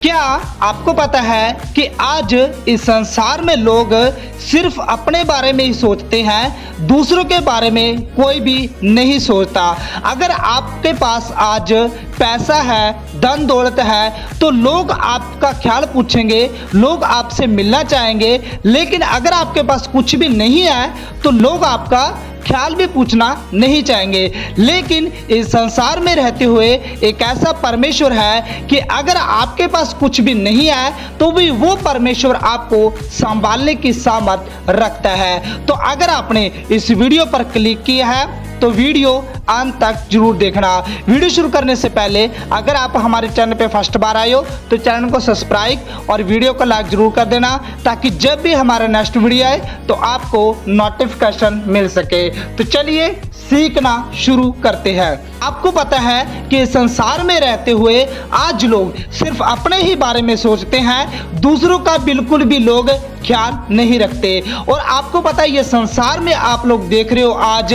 क्या आपको पता है कि आज इस संसार में लोग सिर्फ अपने बारे में ही सोचते हैं, दूसरों के बारे में कोई भी नहीं सोचता। अगर आपके पास आज पैसा है, धन दौलत है, तो लोग आपका ख्याल पूछेंगे, लोग आपसे मिलना चाहेंगे। लेकिन अगर आपके पास कुछ भी नहीं है तो लोग आपका ख्याल भी पूछना नहीं चाहेंगे। लेकिन इस संसार में रहते हुए एक ऐसा परमेश्वर है कि अगर आपके पास कुछ भी नहीं है तो भी वो परमेश्वर आपको संभालने की सामर्थ रखता है। तो अगर आपने इस वीडियो पर क्लिक किया है तो वीडियो अंत तक जरूर देखना। वीडियो शुरू करने से पहले अगर आप हमारे चैनल पे फर्स्ट बार आए हो तो चैनल को सब्सक्राइब और वीडियो को लाइक जरूर कर देना, ताकि जब भी हमारा नेक्स्ट वीडियो आए तो आपको नोटिफिकेशन मिल सके। तो चलिए सीखना शुरू करते हैं। आपको पता है कि संसार में रहते हुए आज लोग सिर्फ अपने ही बारे में सोचते हैं, दूसरों का बिल्कुल भी लोग ख्याल नहीं रखते। और आपको पता है ये संसार में आप लोग देख रहे हो आज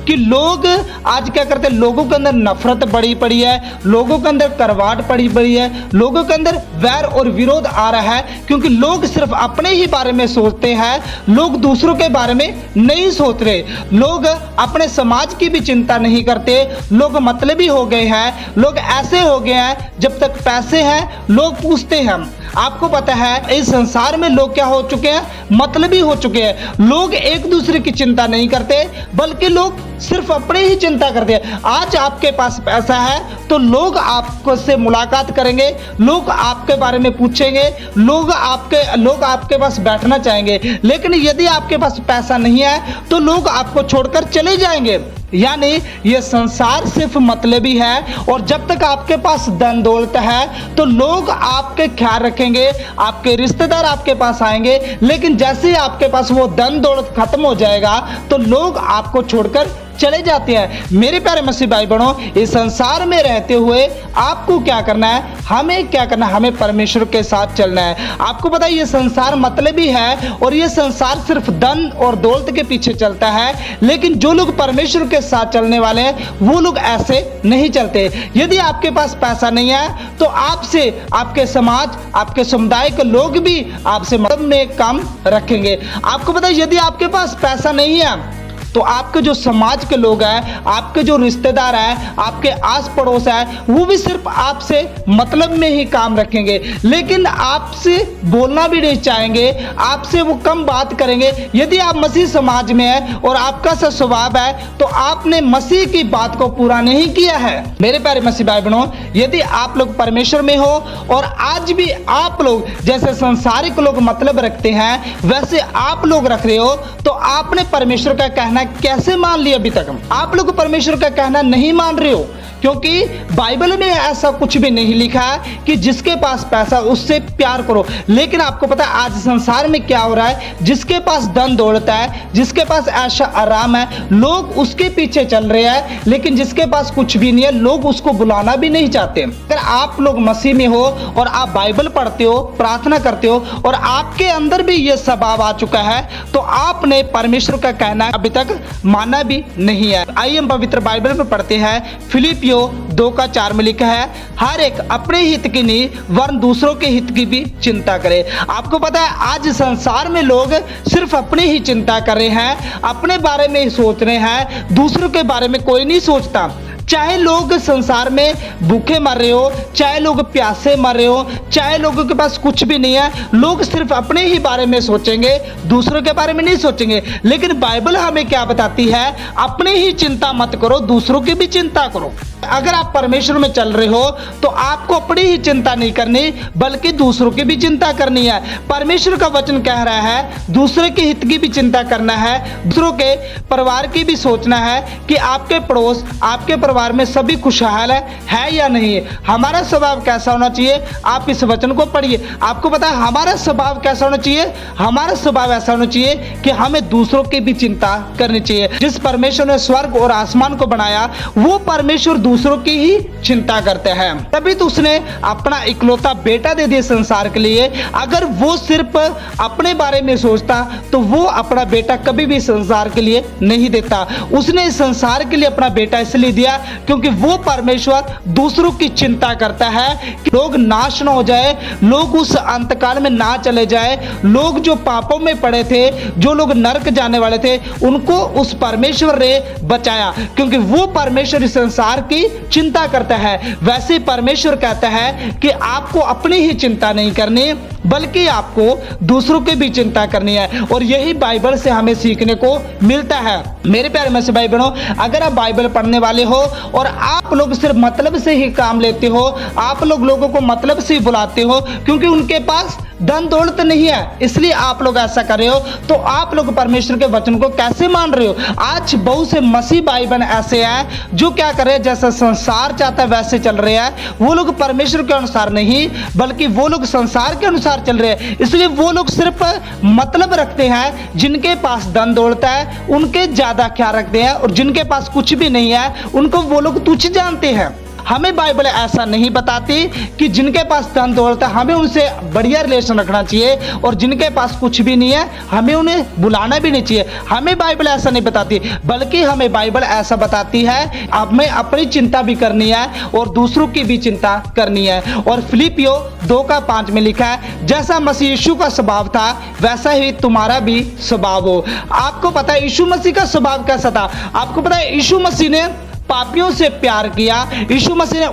कि लोग आज क्या करते हैं, लोगों के अंदर नफरत बढ़ी पड़ी है, लोगों के अंदर करवाट पड़ी पड़ी है, लोगों के अंदर वैर और विरोध आ रहा है, क्योंकि लोग सिर्फ अपने ही बारे में सोचते हैं, लोग दूसरों के बारे में नहीं सोच रहे। लोग अपने समाज की भी चिंता नहीं करते, लोग मतलबी हो गए हैं, लोग ऐसे हो गए हैं जब तक पैसे हैं लोग पूछते हैं। आपको पता है इस संसार में लोग क्या हो चुके हैं, मतलबी हो चुके हैं। लोग एक दूसरे की चिंता नहीं करते, बल्कि लोग सिर्फ अपने ही चिंता करते हैं। आज आपके पास पैसा है तो लोग आपको से मुलाकात करेंगे, लोग आपके बारे में पूछेंगे, लोग आपके पास बैठना चाहेंगे। लेकिन यदि आपके पास पैसा नहीं है तो लोग आपको छोड़कर चले जाएंगे। यानी ये संसार सिर्फ मतलबी है। और जब तक आपके पास धन दौलत है तो लोग आपके ख्याल रखेंगे, आपके रिश्तेदार आपके पास आएंगे। लेकिन जैसे ही आपके पास वो धन दौलत खत्म हो जाएगा तो लोग आपको छोड़कर चले जाते हैं। मेरे प्यारे मसीह भाई बहनों, इस संसार में रहते हुए आपको क्या करना है, हमें क्या करना है, हमें परमेश्वर के साथ चलना है। आपको पता है ये संसार मतलबी है और ये संसार सिर्फ धन और दौलत के पीछे चलता है। लेकिन जो लोग परमेश्वर के साथ चलने वाले हैं वो लोग ऐसे नहीं चलते। यदि आपके पास पैसा नहीं है तो आपसे आपके समाज, आपके समुदाय के लोग भी आपसे मतलब में कम रखेंगे। आपको पता है यदि आपके पास पैसा नहीं है तो आपके जो समाज के लोग हैं, आपके जो रिश्तेदार हैं, आपके आस पड़ोस हैं, वो भी सिर्फ आपसे मतलब में ही काम रखेंगे। लेकिन आपसे बोलना भी नहीं चाहेंगे, आपसे वो कम बात करेंगे। यदि आप मसीह समाज में हैं और आपका सा स्वभाव है तो आपने मसीह की बात को पूरा नहीं किया है। मेरे प्यारे मसीह भाई बहनों, यदि आप लोग परमेश्वर में हो और आज भी आप लोग जैसे संसारिक लोग मतलब रखते हैं वैसे आप लोग रख रहे हो, तो आपने परमेश्वर का कहना कैसे मान लिया? अभी तक आप लोग परमेश्वर का कहना नहीं मान रहे हो, क्योंकि बाइबल में ऐसा कुछ भी नहीं लिखा है कि जिसके पास पैसा उससे प्यार करो। लेकिन आपको पता है आज संसार में क्या हो रहा है, जिसके पास धन दौलत है, जिसके पास ऐसा आराम है, लोग उसके पीछे चल रहे हैं। लेकिन जिसके पास कुछ भी नहीं है लोग उसको बुलाना भी नहीं चाहते। अगर आप लोग मसीह में हो और आप बाइबल पढ़ते हो, प्रार्थना करते हो और आपके अंदर भी ये स्वभाव आ चुका है तो आपने परमेश्वर का कहना अभी तक माना भी नहीं है। आइए हम पवित्र बाइबल में पढ़ते हैं। फिलिपियों 2:4 में लिखा है, हर एक अपने हित की नहीं वरन दूसरों के हित की भी चिंता करे। आपको पता है आज संसार में लोग सिर्फ अपनी ही चिंता कर रहे हैं, अपने बारे में ही सोच रहे हैं, दूसरों के बारे में कोई नहीं सोचता। चाहे लोग संसार में भूखे मर रहे हो, चाहे लोग प्यासे मर रहे हो, चाहे लोगों के पास कुछ भी नहीं है, लोग सिर्फ अपने ही बारे में सोचेंगे, दूसरों के बारे में नहीं सोचेंगे। लेकिन बाइबल हमें क्या बताती है, अपने ही चिंता मत करो, दूसरों की भी चिंता करो। अगर आप परमेश्वर में चल रहे हो तो आपको अपनी ही चिंता नहीं करनी बल्कि दूसरों की भी चिंता करनी है। परमेश्वर का वचन कह रहा है दूसरे के हित की भी चिंता करना है, दूसरों के परिवार की भी सोचना है कि आपके पड़ोस, आपके परिवार में सभी खुशहाल है या नहीं है। हमारा स्वभाव कैसा होना चाहिए, आप इस वचन को पढ़िए। आपको पता है हमारा स्वभाव कैसा होना चाहिए, हमारा स्वभाव ऐसा होना चाहिए कि हमें दूसरों की भी चिंता करनी चाहिए। जिस परमेश्वर ने स्वर्ग और आसमान को बनाया वो परमेश्वर दूसरों की ही चिंता करते हैं। तभी तो उसने अपना इकलौता बेटा दे दिया संसार के लिए। अगर वो सिर्फ अपने बारे में सोचता तो वो अपना बेटा कभी भी संसार के लिए नहीं देता। उसने इस संसार के लिए अपना बेटा इसलिए दिया क्योंकि वो परमेश्वर दूसरों की चिंता करता है कि लोग नाश न हो जाए, लोग उस अंतकाल में ना चले जाए, लोग जो पापों में पड़े थे, जो लोग नरक जाने वाले थे, उनको उस परमेश्वर ने बचाया क्योंकि वो परमेश्वर इस संसार की चिंता करता है। वैसे ही परमेश्वर कहता है कि आपको अपनी ही चिंता नहीं करनी बल्कि आपको दूसरों की भी चिंता करनी है। और यही बाइबल से हमें सीखने को मिलता है। मेरे प्यारे मसीह भाई बहनों, अगर आप बाइबल पढ़ने वाले हो और आप लोग सिर्फ मतलब से ही काम लेते हो, आप लोगों को मतलब से ही बुलाते हो क्योंकि उनके पास धन दौलत नहीं है इसलिए आप लोग ऐसा कर रहे हो, तो आप लोग परमेश्वर के वचन को कैसे मान रहे हो? आज बहुत से मसीह भाई बहन ऐसे हैं जो क्या कर रहे हैं, जैसा संसार चाहता है वैसे चल रहे हैं। वो लोग परमेश्वर के अनुसार नहीं बल्कि वो लोग संसार के अनुसार चल रहे हैं। इसलिए वो लोग सिर्फ मतलब रखते हैं, जिनके पास धन दौलत है उनके ज्यादा ख्याल रखते हैं और जिनके पास कुछ भी नहीं है उनको वो लोग तुच्छ जानते हैं। हमें बाइबल ऐसा नहीं बताती कि जिनके पास धन दौलत है हमें उनसे बढ़िया रिलेशन रखना चाहिए और जिनके पास कुछ भी नहीं है हमें उन्हें बुलाना भी नहीं चाहिए। हमें बाइबल ऐसा नहीं बताती बल्कि हमें बाइबल ऐसा बताती है हमें अपनी चिंता भी करनी है और दूसरों की भी चिंता करनी है। और फिलिपियो 2:5 में लिखा है, जैसा मसीह यीशु का स्वभाव था वैसा ही तुम्हारा भी स्वभाव हो। आपको पता है यीशु मसीह का स्वभाव कैसा था? आपको पता है यीशु मसीह ने पापियों से प्यार किया। यीशु मसीह ने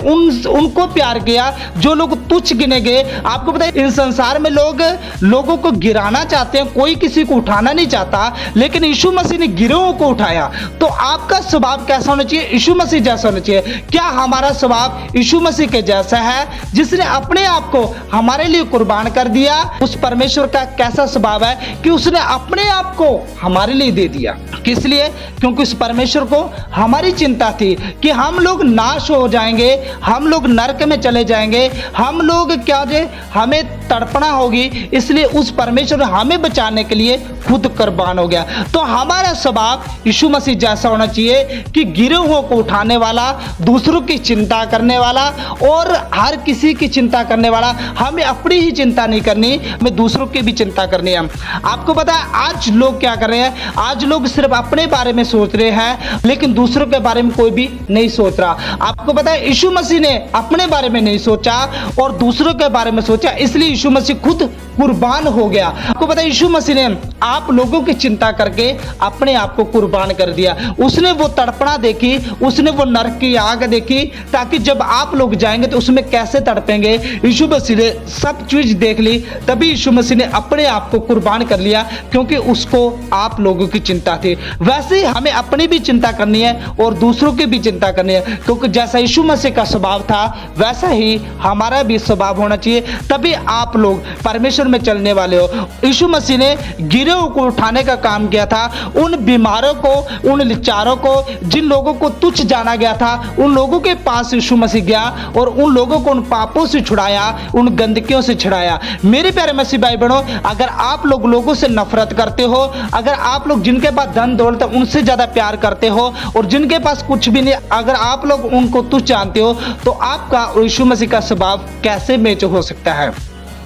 उनको प्यार किया जो लोग तुच्छ गिने गए। आपको पता है इस संसार में लोगों को गिराना चाहते हैं, कोई किसी को उठाना नहीं चाहता, लेकिन यीशु मसीह ने गिरोह को उठाया। तो आपका स्वभाव कैसा होना चाहिए? यीशु मसीह जैसा होना चाहिए। क्या हमारा स्वभाव यीशु मसीह के जैसा है जिसने अपने आप को हमारे लिए कुर्बान कर दिया? उस परमेश्वर का कैसा स्वभाव है कि उसने अपने आप को हमारे लिए दे दिया। किस लिए? क्योंकि उस परमेश्वर को हमारी चिंता थी कि हम लोग नाश हो जाएंगे, हम लोग नरक में चले जाएंगे, हम लोग क्या जे हमें तड़पना होगी। इसलिए उस परमेश्वर ने हमें बचाने के लिए खुद कुर्बान हो गया। तो हमारा स्वभाव यीशु मसीह जैसा होना चाहिए कि गिरोहों को उठाने वाला, दूसरों की चिंता करने वाला और हर किसी की चिंता करने वाला। हमें अपनी ही चिंता नहीं करनी, हमें दूसरों की भी चिंता करनी है। आपको पता है आज लोग क्या कर रहे हैं? आज लोग सिर्फ अपने बारे में सोच रहे हैं लेकिन दूसरों के बारे में कोई भी नहीं सोच रहा। आपको पता है यीशु मसीह ने अपने बारे में नहीं सोचा और दूसरों के बारे में सोचा, इसलिए यीशु मसीह खुद कुर्बान हो गया। आपको पता है यीशु मसीह ने आप लोगों की चिंता करके अपने आप को कुर्बान कर दिया। उसने वो तड़पना देखी, उसने वो नरक की आग देखी ताकि जब आप लोग जाएंगे तो उसमें कैसे तड़पेंगे। यीशु मसीह ने सब चीज देख ली, तभी यीशु मसीह ने अपने आप को कुर्बान कर लिया क्योंकि उसको आप लोगों की चिंता थी। वैसे ही हमें अपनी भी चिंता करनी है और दूसरों की भी चिंता करनी है क्योंकि जैसा यीशु मसीह का स्वभाव था वैसा ही हमारा भी स्वभाव होना चाहिए, तभी आप लोग परमेश्वर में चलने वाले हो। यीशु मसीह ने गिरोह को उठाने का काम किया था। उन बीमारों को, उन लाचारों को, जिन लोगों को तुच्छ जाना गया था, उन लोगों के पास यीशु मसीह गया और उन लोगों को उन पापों से छुड़ाया, उन गंदगियों से छुड़ाया। मेरे प्यारे मसीह भाई बहनों, अगर आप लोग लोगों से नफरत करते हो, अगर आप लोग जिनके पास धन दौलत है उनसे ज्यादा प्यार करते हो और जिनके पास कुछ भी नहीं, अगर आप लोग उनको तुच्छ जानते हो तो आपका यीशु मसीह का स्वभाव कैसे मैच हो सकता है?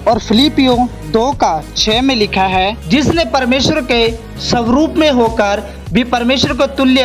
और फिलिपियो 2:6 में लिखा है, जिसने परमेश्वर के स्वरूप में होकर भी परमेश्वर को तुल्य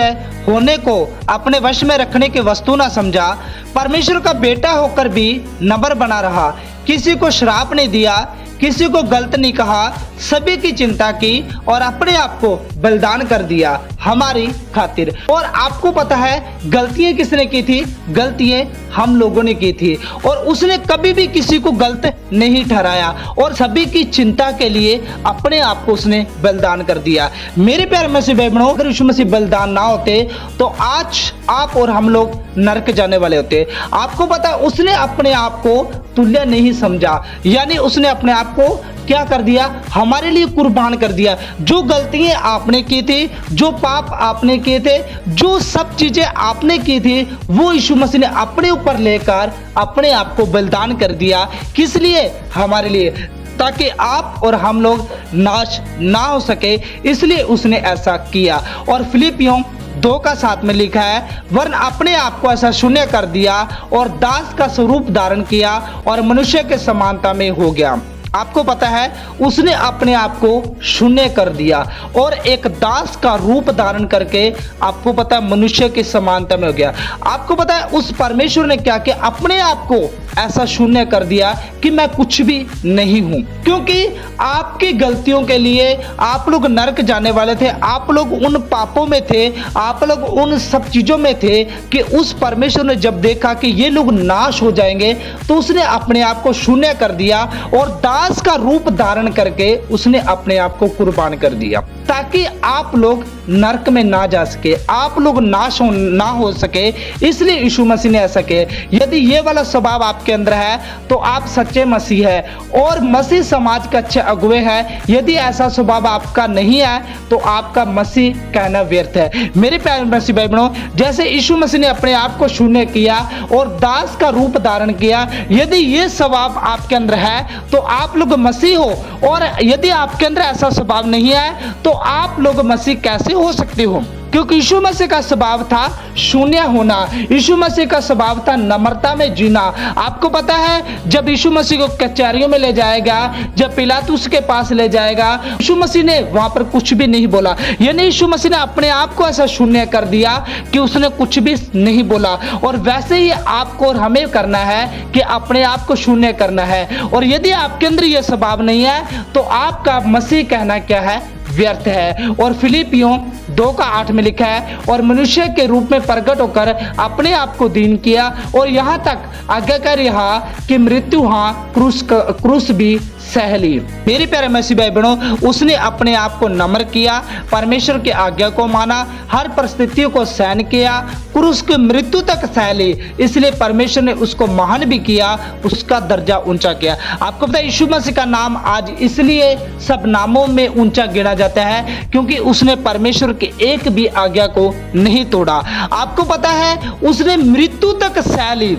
होने को अपने वश में रखने की वस्तु ना समझा, परमेश्वर का बेटा होकर भी नम्र बना रहा, किसी को श्राप नहीं दिया, किसी को गलत नहीं कहा, सभी की चिंता की और अपने आप को बलिदान कर दिया हमारी खातिर। और आपको पता है गलतियां किसने की थी? गलतियां हम लोगों ने की थी और उसने कभी भी किसी को गलत नहीं ठहराया और सभी की चिंता के लिए अपने आप को उसने बलिदान कर दिया। मेरे प्यारे मसीह भाई बहनों, अगर यीशु मसीह बलिदान ना होते तो आज आप और हम लोग नरक जाने वाले होते। आपको पता है उसने अपने आप को तुल्य नहीं समझा, यानी उसने अपने आप को क्या कर दिया? हमारे लिए कुर्बान कर दिया। जो गलतियां आपने की थी, जो पाप आपने किए थे, जो सब चीजें आपने की थी, वो यीशु मसीह ने अपने ऊपर लेकर अपने आप को बलिदान कर दिया। किस लिए? हमारे लिए, ताकि आप और हम लोग नाश ना हो सके, इसलिए उसने ऐसा किया। और फिलिपियों 2 का साथ में लिखा है, वरन अपने आप को ऐसा शून्य कर दिया और दास का स्वरूप धारण किया और मनुष्य के समानता में हो गया। आपको पता है उसने अपने आप को शून्य कर दिया और एक दास का रूप धारण करके आपको पता है मनुष्य की समानता में हो गया। आपको पता है उस परमेश्वर ने क्या किया, अपने आप को ऐसा शून्य कर दिया कि मैं कुछ भी नहीं हूं, क्योंकि आपकी गलतियों के लिए आप लोग नरक जाने वाले थे, आप लोग उन पापों में थे, आप लोग उन सब चीजों में थे कि उस परमेश्वर ने जब देखा कि ये लोग नाश हो जाएंगे तो उसने अपने आप को शून्य कर दिया और दास का रूप धारण करके उसने अपने आप को कुर्बान कर दिया ताकि आप लोग नरक में ना जा सके, आप लोग ना हो सके। इसलिए यीशु मसीह ने ऐसा किया। यदि ये वाला स्वभाव आपके अंदर है तो आप सच्चे मसीह है और मसीह समाज के अच्छे अगुवे हैं। यदि ऐसा स्वभाव आपका नहीं है तो आपका मसीह कहना व्यर्थ है। मेरे प्यारे मसीह भाई बहनों, जैसे यीशु मसीह ने अपने आप को शून्य किया और दास का रूप धारण किया, यदि ये स्वभाव आपके अंदर है तो आप लोग मसीह हो, और यदि आपके अंदर ऐसा स्वभाव नहीं है तो आप लोग मसीह कैसे हो सकते हो? क्योंकि यीशु मसीह का स्वभाव था शून्य होना, यीशु मसीह का स्वभाव था नम्रता में जीना। आपको पता है जब यीशु मसीह को कचहरियों में ले जाएगा, जब पिलातुस के पास ले जाएगा, यीशु मसीह ने वहां पर कुछ भी नहीं बोला। यानी यीशु मसीह ने अपने आप को ऐसा शून्य कर दिया कि उसने कुछ भी नहीं बोला। और वैसे ही आपको और हमें करना है कि अपने आप को शून्य करना है। और यदि आपके अंदर यह स्वभाव नहीं है तो आपका मसीह कहना क्या है? व्यर्थ है। और फिलिपियों 2:8 में लिखा है, और मनुष्य के रूप में प्रकट होकर अपने आप को दीन किया और यहाँ तक आज्ञाकार रहा कि मृत्यु क्रूस भी सह ली। मेरे प्यारे मसीह भाई बहनों, उसने अपने आप को नम्र किया, परमेश्वर की आज्ञा को माना, हर परिस्थितियों को सहन किया, क्रूस की मृत्यु तक सह ली। इसलिए परमेश्वर ने उसको महान भी किया, उसका दर्जा ऊंचा किया। आपको पता है यीशु मसीह का नाम आज इसलिए सब नामों में ऊंचा गिना जाता है क्योंकि उसने परमेश्वर की एक भी आज्ञा को नहीं तोड़ा। आपको पता है उसने मृत्यु तक सह ली,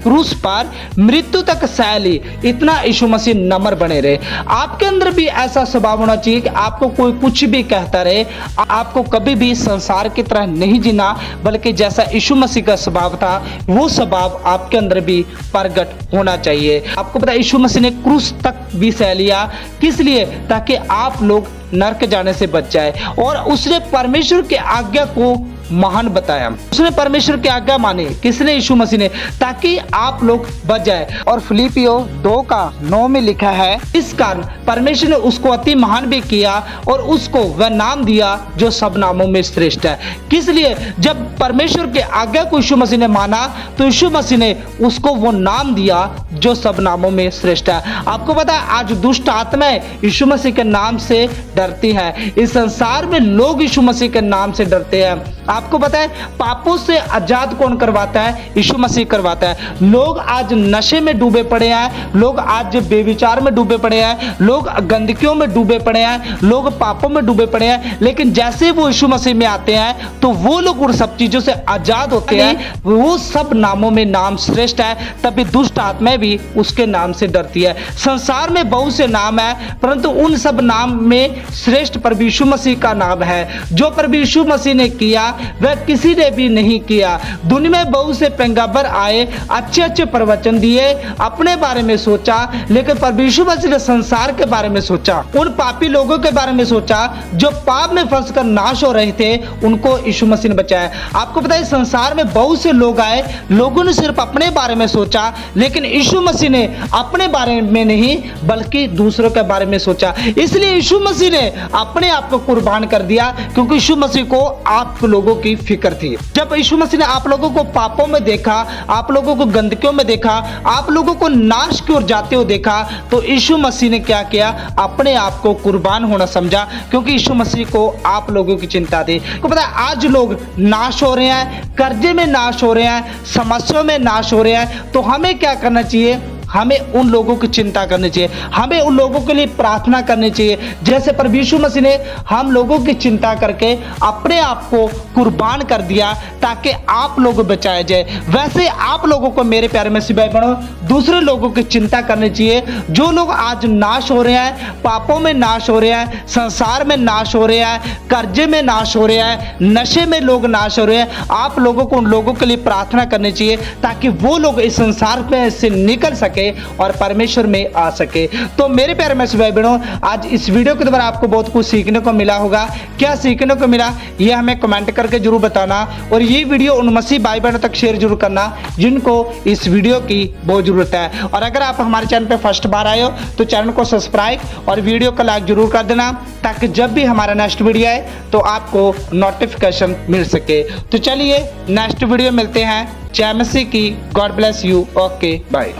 क्रूस पर मृत्यु तक सह ली। इतना यीशु मसीह नम्र बने रहे। आपके अंदर भी ऐसा स्वभाव होना चाहिए कि आपको कोई कुछ भी कहता रहे, आपको कभी भी संसार की तरह नहीं जीना, बल्कि जैसा यीशु मसीह का स्वभाव था वो स्वभाव आपके अंदर भी प्रकट होना चाहिए। आपको पता है यीशु मसीह ने क्रूस तक भी सह लिया, किस लिए? ताकि आप लोग नरक जाने से बच जाए। और उसने परमेश्वर की आज्ञा को महान बताया, उसने परमेश्वर की आज्ञा मानी। किसने? यीशु मसीह ने, ताकि आप लोग बच जाए। और फिलिपियों 2:9 में लिखा है, इस कारण परमेश्वर ने उसको अति महान भी किया और उसको वह नाम दिया जो सब नामों में श्रेष्ठ है। किस लिए? जब परमेश्वर की आज्ञा को यीशु मसीह ने माना तो यीशु मसीह ने उसको वो नाम दिया जो सब नामों में श्रेष्ठ है। आपको पता है आज दुष्ट आत्माएं यीशु मसीह के नाम से डरती है। इस संसार में लोग यीशु मसीह के नाम से डरते हैं। आपको पता है पापों से आजाद कौन करवाता है? यीशु मसीह करवाता है। लोग आज नशे में डूबे पड़े हैं, लोग आज बेविचार में डूबे पड़े हैं, लोग गंदगियों में डूबे पड़े हैं, लोग पापों में डूबे पड़े हैं। लेकिन जैसे वो यीशु मसीह में आते हैं तो वो लोग उन सब चीजों से आजाद होते हैं। वो सब नामों में नाम श्रेष्ठ है, तभी दुष्ट आत्माएं भी उसके नाम से डरती है। संसार में बहुत से नाम है, परंतु उन सब नाम में श्रेष्ठ प्रभु यीशु मसीह का नाम है। जो प्रभु यीशु मसीह ने किया वह किसी ने भी नहीं किया। दुनिया में बहुत से पैगंबर आए, अच्छे अच्छे प्रवचन दिए, अपने बारे में सोचा, लेकिन प्रभु यीशु मसीह ने संसार के बारे में सोचा, उन पापी लोगों के बारे में सोचा जो पाप में फंसकर नाश हो रहे थे, उनको यीशु मसीह ने बचाया। आपको पता है संसार में बहुत से लोग आए, लोगों ने सिर्फ अपने बारे में सोचा, लेकिन यीशु मसीह ने अपने बारे में नहीं बल्कि दूसरों के बारे में सोचा। इसलिए यीशु मसीह ने अपने आप को कुर्बान कर दिया, क्योंकि यीशु मसीह को आप लोगों की फिक्र थी। जब यीशु मसीह ने आप लोगों को पापों में देखा, आप लोगों को गंदगियों में देखा, आप लोगों को नाश की ओर जाते हुए देखा, तो यीशु मसीह ने क्या किया? अपने आप को कुर्बान होना समझा, क्योंकि यीशु मसीह को आप लोगों की चिंता थी। आपको पता है आज लोग नाश हो रहे हैं, कर्जे में नाश हो रहे हैं, समस्याओं में नाश हो रहे हैं। तो हमें क्या करना चाहिए? हमें उन लोगों की चिंता करनी चाहिए, हमें उन लोगों के लिए प्रार्थना करनी चाहिए, जैसे प्रभु यीशु मसीह ने हम लोगों की चिंता करके अपने आप को कुर्बान कर दिया ताकि आप लोग बचाए जाए। वैसे आप लोगों को मेरे प्यारे मसीह भाई बहनों दूसरे लोगों की चिंता करनी चाहिए। जो लोग आज नाश हो रहे हैं, पापों में नाश हो रहे हैं, संसार में नाश हो रहे हैं, कर्जे में नाश हो रहे हैं, नशे में लोग नाश हो रहे हैं, आप लोगों को उन लोगों के लिए प्रार्थना करनी चाहिए ताकि वो लोग इस संसार में से निकल सके और परमेश्वर में आ सके। तो मेरे प्यारे मसीह भाई बहनों, आज इस वीडियो के द्वारा आपको बहुत कुछ सीखने को मिला होगा। क्या सीखने को मिला ये हमें कमेंट करके जरूर बताना, और ये वीडियो उन मसीह भाई बहनों तक शेयर जरूर करना जिनको इस वीडियो की बहुत जरूरत है। और अगर आप हमारे चैनल पे फर्स्ट बार आए हो तो चैनल को सब्सक्राइब और वीडियो को लाइक जरूर कर देना, ताकि जब भी हमारा नेक्स्ट वीडियो आए तो आपको नोटिफिकेशन मिल सके। तो चलिए नेक्स्ट वीडियो मिलते हैं। जय मसीह की। God bless you. Okay bye.